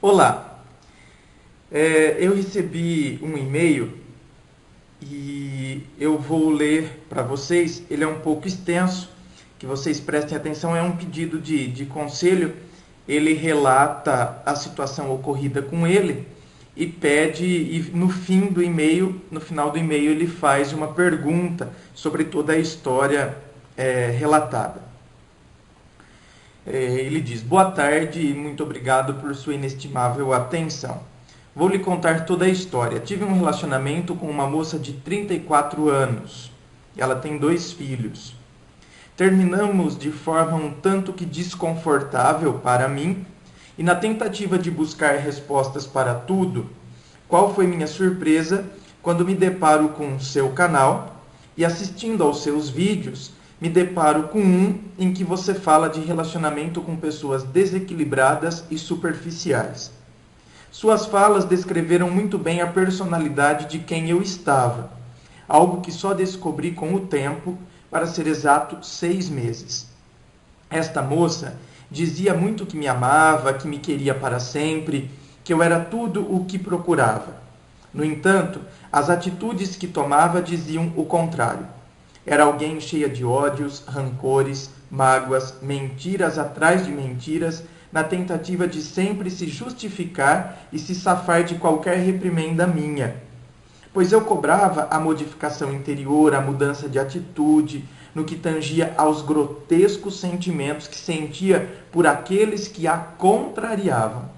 Olá, eu recebi um e-mail e eu vou ler para vocês. Ele é um pouco extenso, que vocês prestem atenção. É um pedido de conselho. Ele relata a situação ocorrida com ele e pede, e no fim do e-mail, no final do e-mail, ele faz uma pergunta sobre toda a história relatada. Ele diz: boa tarde e muito obrigado por sua inestimável atenção. Vou lhe contar toda a história. Tive um relacionamento com uma moça de 34 anos. Ela tem 2 filhos. Terminamos de forma um tanto que desconfortável para mim, e na tentativa de buscar respostas para tudo, qual foi minha surpresa quando me deparo com o seu canal e, assistindo aos seus vídeos, me deparo com um em que você fala de relacionamento com pessoas desequilibradas e superficiais. Suas falas descreveram muito bem a personalidade de quem eu estava, algo que só descobri com o tempo, para ser exato, 6 meses. Esta moça dizia muito que me amava, que me queria para sempre, que eu era tudo o que procurava. No entanto, as atitudes que tomava diziam o contrário. Era alguém cheia de ódios, rancores, mágoas, mentiras atrás de mentiras, na tentativa de sempre se justificar e se safar de qualquer reprimenda minha. Pois eu cobrava a modificação interior, a mudança de atitude, no que tangia aos grotescos sentimentos que sentia por aqueles que a contrariavam.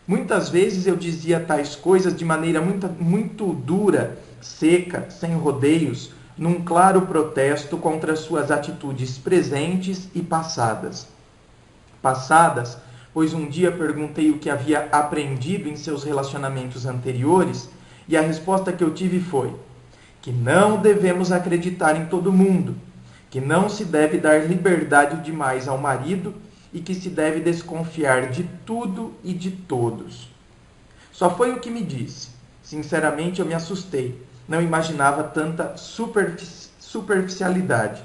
Muitas vezes eu dizia tais coisas de maneira muito dura, seca, sem rodeios, num claro protesto contra suas atitudes presentes e passadas. Passadas, pois um dia perguntei o que havia aprendido em seus relacionamentos anteriores, e a resposta que eu tive foi que não devemos acreditar em todo mundo, que não se deve dar liberdade demais ao marido e que se deve desconfiar de tudo e de todos. Só foi o que me disse. Sinceramente, eu me assustei. Não imaginava tanta superficialidade.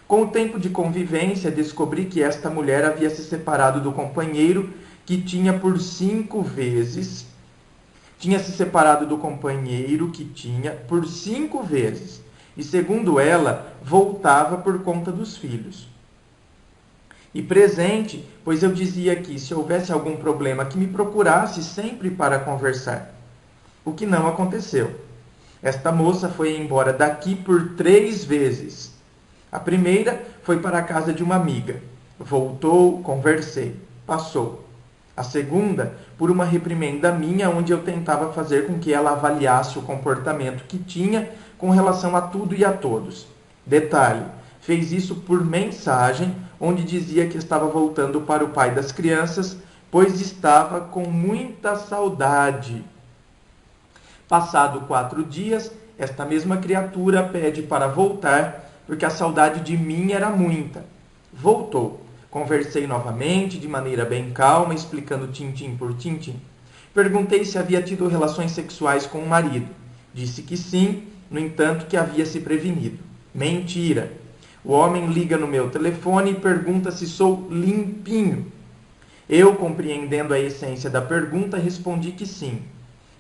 Com o tempo de convivência, descobri que esta mulher havia se separado do companheiro que tinha por 5 vezes. Tinha se separado do companheiro que tinha por 5 vezes. E, segundo ela, voltava por conta dos filhos. E presente, pois eu dizia que, se houvesse algum problema, que me procurasse sempre para conversar. O que não aconteceu. Esta moça foi embora daqui por 3 vezes. A primeira foi para a casa de uma amiga. Voltou, conversei. Passou. A segunda, por uma reprimenda minha, onde eu tentava fazer com que ela avaliasse o comportamento que tinha com relação a tudo e a todos. Detalhe, fez isso por mensagem, onde dizia que estava voltando para o pai das crianças, pois estava com muita saudade. Passado 4 dias, esta mesma criatura pede para voltar, porque a saudade de mim era muita. Voltou. Conversei novamente, de maneira bem calma, explicando tintim por tintim. Perguntei se havia tido relações sexuais com o marido. Disse que sim, no entanto que havia se prevenido. Mentira! O homem liga no meu telefone e pergunta se sou limpinho. Eu, compreendendo a essência da pergunta, respondi que sim.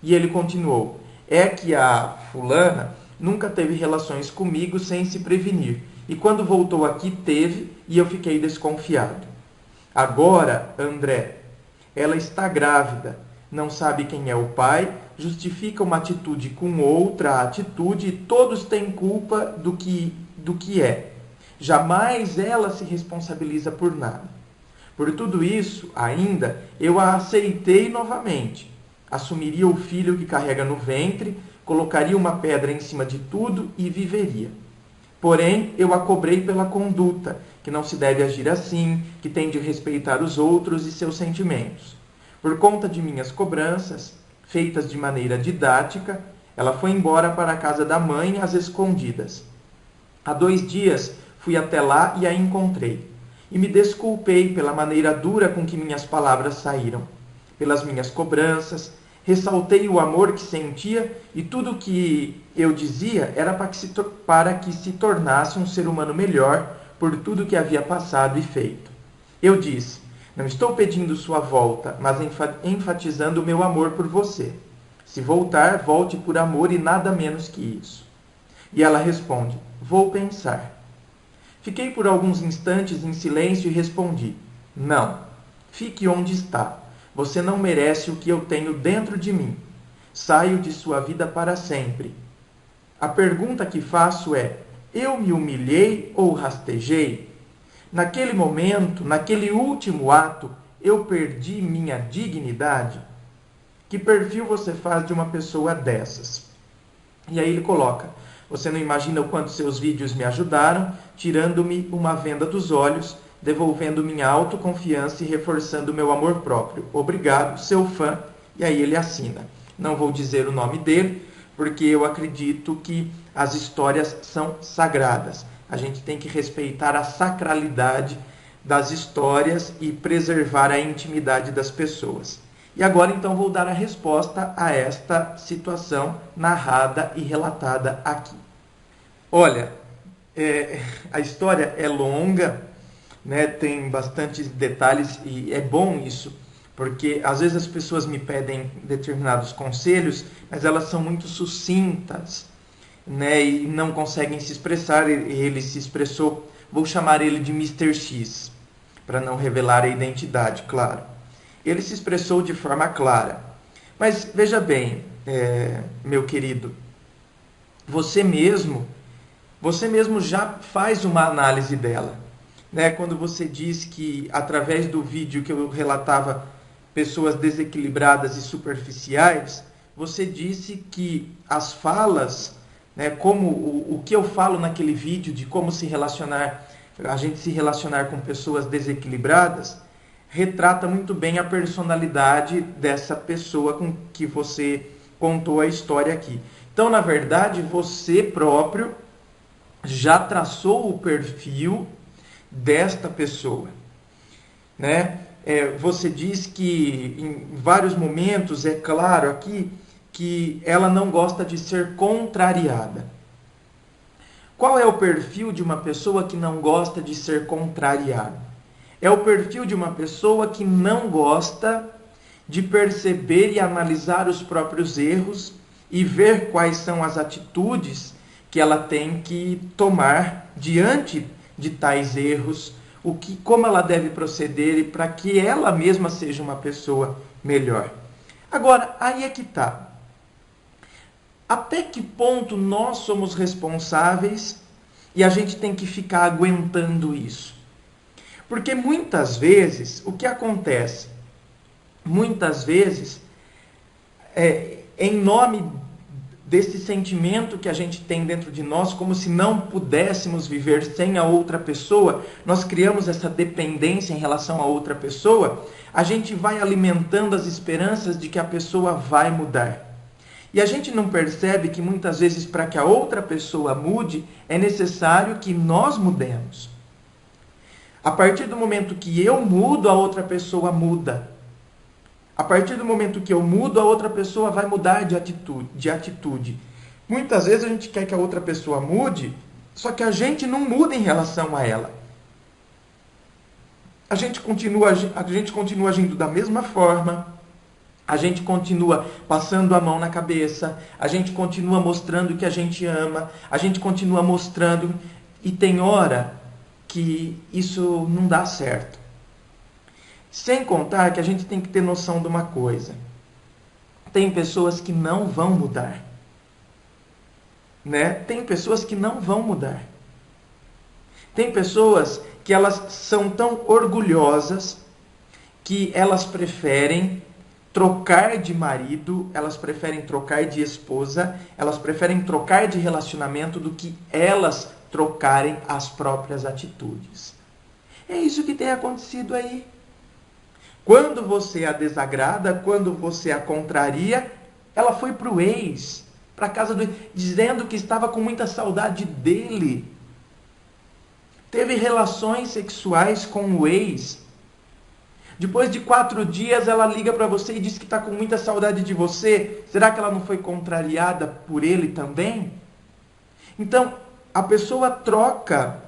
E ele continuou: é que a fulana nunca teve relações comigo sem se prevenir. E quando voltou aqui, teve, e eu fiquei desconfiado. Agora, André, ela está grávida, não sabe quem é o pai, justifica uma atitude com outra atitude e todos têm culpa do que é. Jamais ela se responsabiliza por nada. Por tudo isso, ainda, eu a aceitei novamente. Assumiria o filho que carrega no ventre, colocaria uma pedra em cima de tudo e viveria. Porém, eu a cobrei pela conduta, que não se deve agir assim, que tem de respeitar os outros e seus sentimentos. Por conta de minhas cobranças, feitas de maneira didática, ela foi embora para a casa da mãe às escondidas. Há 2 dias fui até lá e a encontrei. E me desculpei pela maneira dura com que minhas palavras saíram, pelas minhas cobranças. Ressaltei o amor que sentia e tudo o que eu dizia era para que se tornasse um ser humano melhor por tudo que havia passado e feito. Eu disse: Não estou pedindo sua volta, mas enfatizando o meu amor por você. Se voltar, volte por amor e nada menos que isso. E ela responde: vou pensar. Fiquei por alguns instantes em silêncio e respondi: não, fique onde está. Você não merece o que eu tenho dentro de mim. Saio de sua vida para sempre. A pergunta que faço é: eu me humilhei ou rastejei? Naquele momento, naquele último ato, eu perdi minha dignidade? Que perfil você faz de uma pessoa dessas? E aí ele coloca: você não imagina o quanto seus vídeos me ajudaram, tirando-me uma venda dos olhos, devolvendo minha autoconfiança e reforçando meu amor próprio. Obrigado, seu fã. E aí ele assina. Não vou dizer o nome dele, porque eu acredito que as histórias são sagradas. A gente tem que respeitar a sacralidade das histórias e preservar a intimidade das pessoas. E agora então vou dar a resposta a esta situação narrada e relatada aqui. Olha, a história é longa, né, tem bastantes detalhes e é bom isso, porque às vezes as pessoas me pedem determinados conselhos, mas elas são muito sucintas, né, e não conseguem se expressar. Ele se expressou, vou chamar ele de Mr. X, para não revelar a identidade, claro. Ele se expressou de forma clara. Mas veja bem, meu querido, você mesmo já faz uma análise dela, né? Quando você diz que, através do vídeo que eu relatava pessoas desequilibradas e superficiais, você disse que as falas, né, como o que eu falo naquele vídeo de como se relacionar, a gente se relacionar com pessoas desequilibradas, retrata muito bem a personalidade dessa pessoa com que você contou a história aqui. Então, na verdade, você próprio já traçou o perfil desta pessoa, né? Você diz que em vários momentos, é claro aqui, que ela não gosta de ser contrariada. Qual é o perfil de uma pessoa que não gosta de ser contrariada? É o perfil de uma pessoa que não gosta de perceber e analisar os próprios erros e ver quais são as atitudes que ela tem que tomar diante de tais erros, como ela deve proceder para que ela mesma seja uma pessoa melhor. Agora, aí é que está. Até que ponto nós somos responsáveis e a gente tem que ficar aguentando isso? Porque muitas vezes, o que acontece? Muitas vezes, em nome desse sentimento que a gente tem dentro de nós, como se não pudéssemos viver sem a outra pessoa, nós criamos essa dependência em relação a outra pessoa, a gente vai alimentando as esperanças de que a pessoa vai mudar. E a gente não percebe que muitas vezes, para que a outra pessoa mude, é necessário que nós mudemos. A partir do momento que eu mudo, a outra pessoa muda. A partir do momento que eu mudo, a outra pessoa vai mudar de atitude. Muitas vezes a gente quer que a outra pessoa mude, só que a gente não muda em relação a ela. A gente continua agindo da mesma forma, a gente continua passando a mão na cabeça, a gente continua mostrando que a gente ama, a gente continua mostrando, e tem hora que isso não dá certo. Sem contar que a gente tem que ter noção de uma coisa. Tem pessoas que não vão mudar. Né? Tem pessoas que não vão mudar. Tem pessoas que elas são tão orgulhosas que elas preferem trocar de marido, elas preferem trocar de esposa, elas preferem trocar de relacionamento do que elas trocarem as próprias atitudes. É isso que tem acontecido aí. Quando você a desagrada, quando você a contraria, ela foi para o ex, para a casa do ex, dizendo que estava com muita saudade dele. Teve relações sexuais com o ex. Depois de 4 dias, ela liga para você e diz que está com muita saudade de você. Será que ela não foi contrariada por ele também? Então, a pessoa troca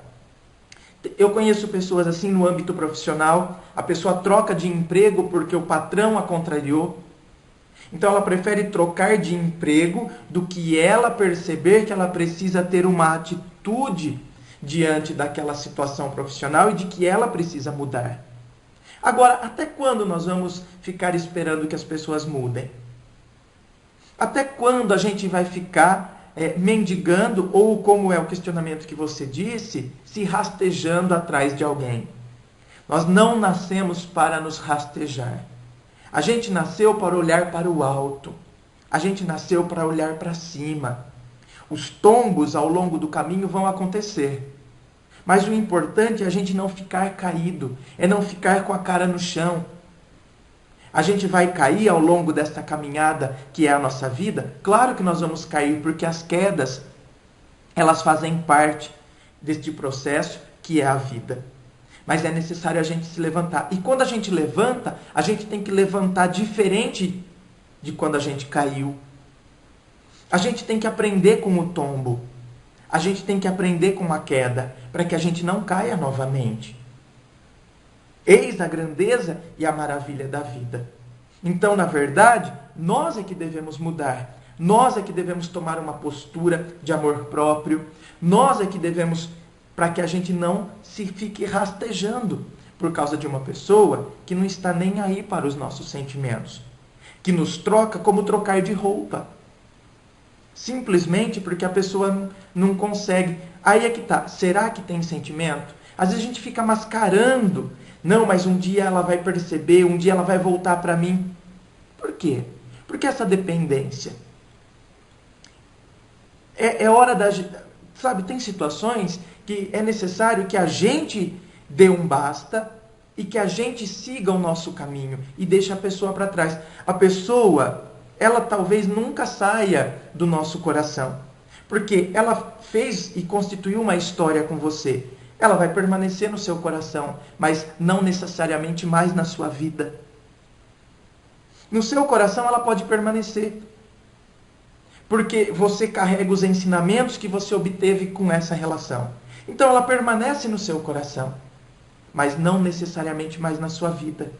Eu conheço pessoas assim no âmbito profissional, a pessoa troca de emprego porque o patrão a contrariou. Então ela prefere trocar de emprego do que ela perceber que ela precisa ter uma atitude diante daquela situação profissional e de que ela precisa mudar. Agora, até quando nós vamos ficar esperando que as pessoas mudem? Até quando a gente vai ficar mendigando, ou como é o questionamento que você disse, se rastejando atrás de alguém? Nós não nascemos para nos rastejar. A gente nasceu para olhar para o alto. A gente nasceu para olhar para cima. Os tombos ao longo do caminho vão acontecer. Mas o importante é a gente não ficar caído, é não ficar com a cara no chão. A gente vai cair ao longo desta caminhada que é a nossa vida? Claro que nós vamos cair, porque as quedas, elas fazem parte deste processo que é a vida. Mas é necessário a gente se levantar. E quando a gente levanta, a gente tem que levantar diferente de quando a gente caiu. A gente tem que aprender com o tombo. A gente tem que aprender com a queda, para que a gente não caia novamente. Eis a grandeza e a maravilha da vida. Então, na verdade, nós é que devemos mudar. Nós é que devemos tomar uma postura de amor próprio. Nós é que devemos, para que a gente não se fique rastejando por causa de uma pessoa que não está nem aí para os nossos sentimentos, que nos troca como trocar de roupa. Simplesmente porque a pessoa não consegue. Aí é que tá. Será que tem sentimento? Às vezes a gente fica mascarando. Não, mas um dia ela vai perceber, um dia ela vai voltar para mim. Por quê? Porque essa dependência. É hora da... Sabe, tem situações que é necessário que a gente dê um basta e que a gente siga o nosso caminho e deixe a pessoa para trás. A pessoa, ela talvez nunca saia do nosso coração, porque ela fez e constituiu uma história com você. Ela vai permanecer no seu coração, mas não necessariamente mais na sua vida. No seu coração ela pode permanecer, porque você carrega os ensinamentos que você obteve com essa relação. Então ela permanece no seu coração, mas não necessariamente mais na sua vida.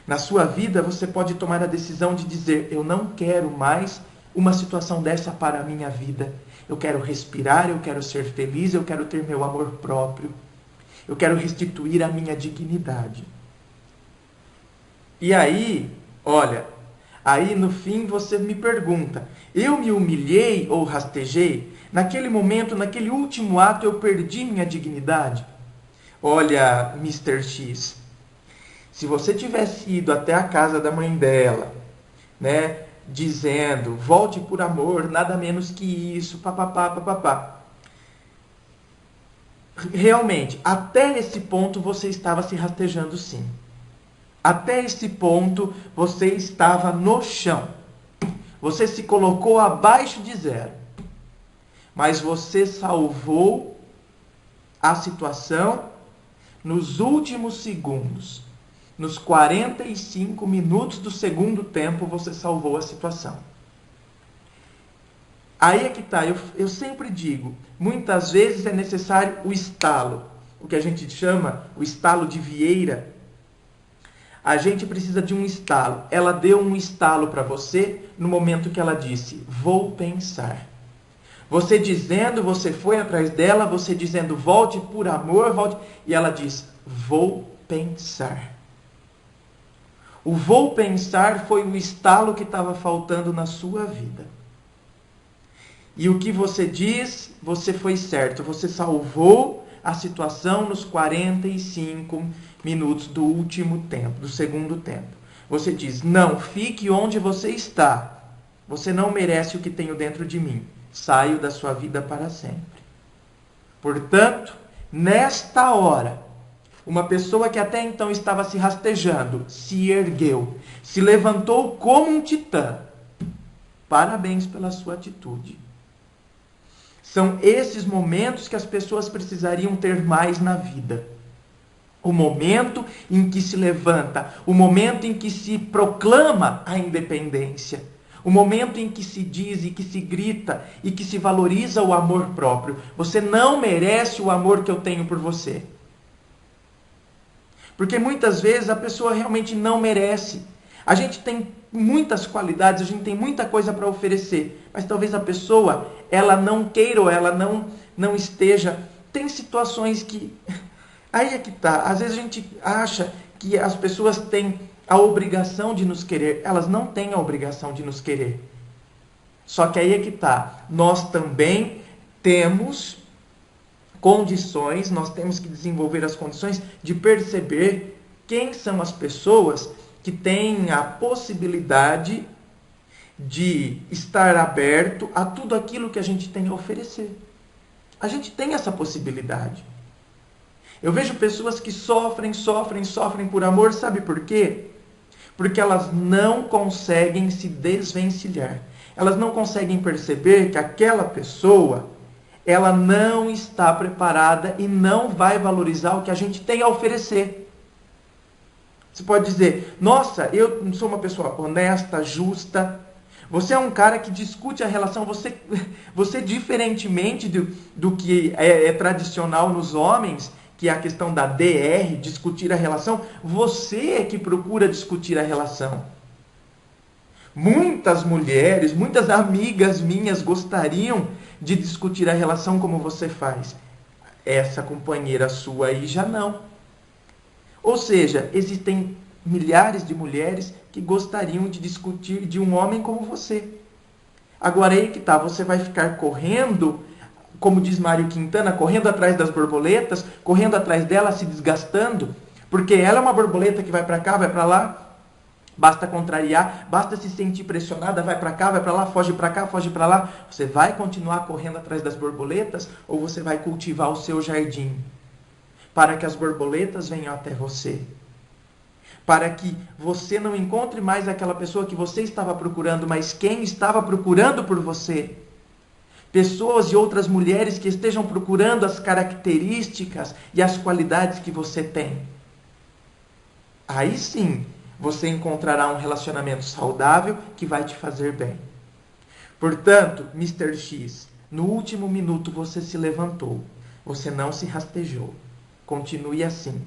Na sua vida você pode tomar a decisão de dizer: eu não quero mais uma situação dessa para a minha vida. Eu quero respirar, eu quero ser feliz, eu quero ter meu amor próprio. Eu quero restituir a minha dignidade. E aí, olha, aí no fim você me pergunta: eu me humilhei ou rastejei? Naquele momento, naquele último ato, eu perdi minha dignidade? Olha, Mr. X, se você tivesse ido até a casa da mãe dela, né, dizendo: volte por amor, nada menos que isso, papapá, papapá. Realmente, até esse ponto você estava se rastejando sim. Até esse ponto você estava no chão. Você se colocou abaixo de zero. Mas você salvou a situação nos últimos segundos. Nos 45 minutos do segundo tempo, você salvou a situação. Aí é que está. Eu sempre digo, muitas vezes é necessário o estalo. O que a gente chama o estalo de Vieira. A gente precisa de um estalo. Ela deu um estalo para você no momento que ela disse: vou pensar. Você dizendo, você foi atrás dela, você dizendo: volte por amor, volte. E ela diz: vou pensar. O vou pensar foi o estalo que estava faltando na sua vida. E o que você diz, você foi certo. Você salvou a situação nos 45 minutos do último tempo, do segundo tempo. Você diz: não, fique onde você está. Você não merece o que tenho dentro de mim. Saio da sua vida para sempre. Portanto, nesta hora, uma pessoa que até então estava se rastejando, se ergueu, se levantou como um titã. Parabéns pela sua atitude. São esses momentos que as pessoas precisariam ter mais na vida. O momento em que se levanta, o momento em que se proclama a independência, o momento em que se diz e que se grita e que se valoriza o amor próprio. Você não merece o amor que eu tenho por você. Porque muitas vezes a pessoa realmente não merece. A gente tem muitas qualidades, a gente tem muita coisa para oferecer, mas talvez a pessoa, ela não queira ou ela não esteja. Tem situações que... Aí é que tá. Às vezes a gente acha que as pessoas têm a obrigação de nos querer. Elas não têm a obrigação de nos querer. Só que aí é que tá. Nós também temos condições, nós temos que desenvolver as condições de perceber quem são as pessoas que têm a possibilidade de estar aberto a tudo aquilo que a gente tem a oferecer. A gente tem essa possibilidade. Eu vejo pessoas que sofrem por amor, sabe por quê? Porque elas não conseguem se desvencilhar. Elas não conseguem perceber que aquela pessoa, ela não está preparada e não vai valorizar o que a gente tem a oferecer. Você pode dizer, nossa, eu sou uma pessoa honesta, justa. Você é um cara que discute a relação, você diferentemente do que é tradicional nos homens, que é a questão da DR, discutir a relação, você é que procura discutir a relação. Muitas mulheres, muitas amigas minhas gostariam de discutir a relação como você faz. Essa companheira sua aí já não. Ou seja, existem milhares de mulheres que gostariam de discutir de um homem como você. Agora aí que tá, você vai ficar correndo, como diz Mário Quintana, correndo atrás das borboletas, correndo atrás dela, se desgastando, porque ela é uma borboleta que vai para cá, vai para lá. Basta contrariar, basta se sentir pressionada, vai para cá, vai para lá, foge para cá, foge para lá. Você vai continuar correndo atrás das borboletas ou você vai cultivar o seu jardim para que as borboletas venham até você? Para que você não encontre mais aquela pessoa que você estava procurando, mas quem estava procurando por você? Pessoas e outras mulheres que estejam procurando as características e as qualidades que você tem. Aí sim, você encontrará um relacionamento saudável que vai te fazer bem. Portanto, Mr. X, no último minuto você se levantou. Você não se rastejou. Continue assim.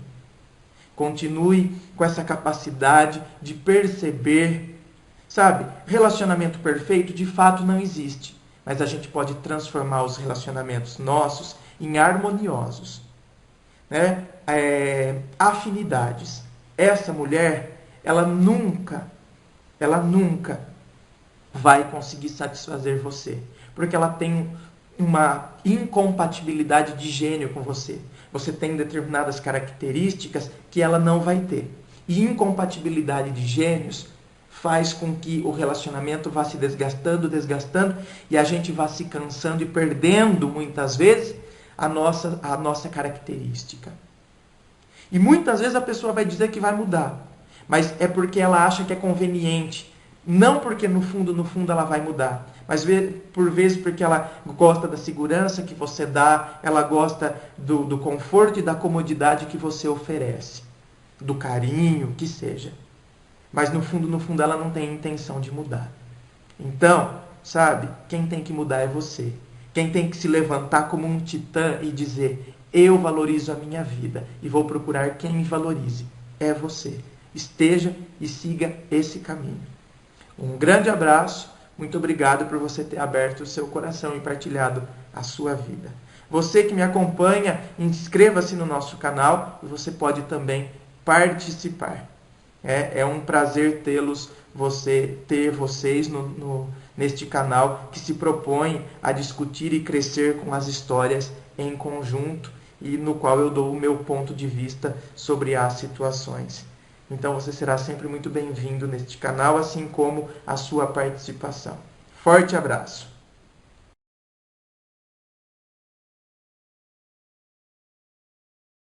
Continue com essa capacidade de perceber. Sabe, relacionamento perfeito de fato não existe. Mas a gente pode transformar os relacionamentos nossos em harmoniosos. Né? Afinidades. Essa mulher... ela nunca vai conseguir satisfazer você. Porque ela tem uma incompatibilidade de gênio com você. Você tem determinadas características que ela não vai ter. E incompatibilidade de gênios faz com que o relacionamento vá se desgastando e a gente vá se cansando e perdendo, muitas vezes, a nossa característica. E muitas vezes a pessoa vai dizer que vai mudar. Mas é porque ela acha que é conveniente. Não porque no fundo ela vai mudar. Mas por vezes porque ela gosta da segurança que você dá. Ela gosta do conforto e da comodidade que você oferece. Do carinho, que seja. Mas no fundo ela não tem intenção de mudar. Então, sabe, quem tem que mudar é você. Quem tem que se levantar como um titã e dizer, eu valorizo a minha vida e vou procurar quem me valorize. É você. Esteja e siga esse caminho. Um grande abraço, muito obrigado por você ter aberto o seu coração e partilhado a sua vida. Você que me acompanha, inscreva-se no nosso canal e você pode também participar. É um prazer ter vocês neste canal que se propõe a discutir e crescer com as histórias em conjunto e no qual eu dou o meu ponto de vista sobre as situações. Então você será sempre muito bem-vindo neste canal, assim como a sua participação. Forte abraço!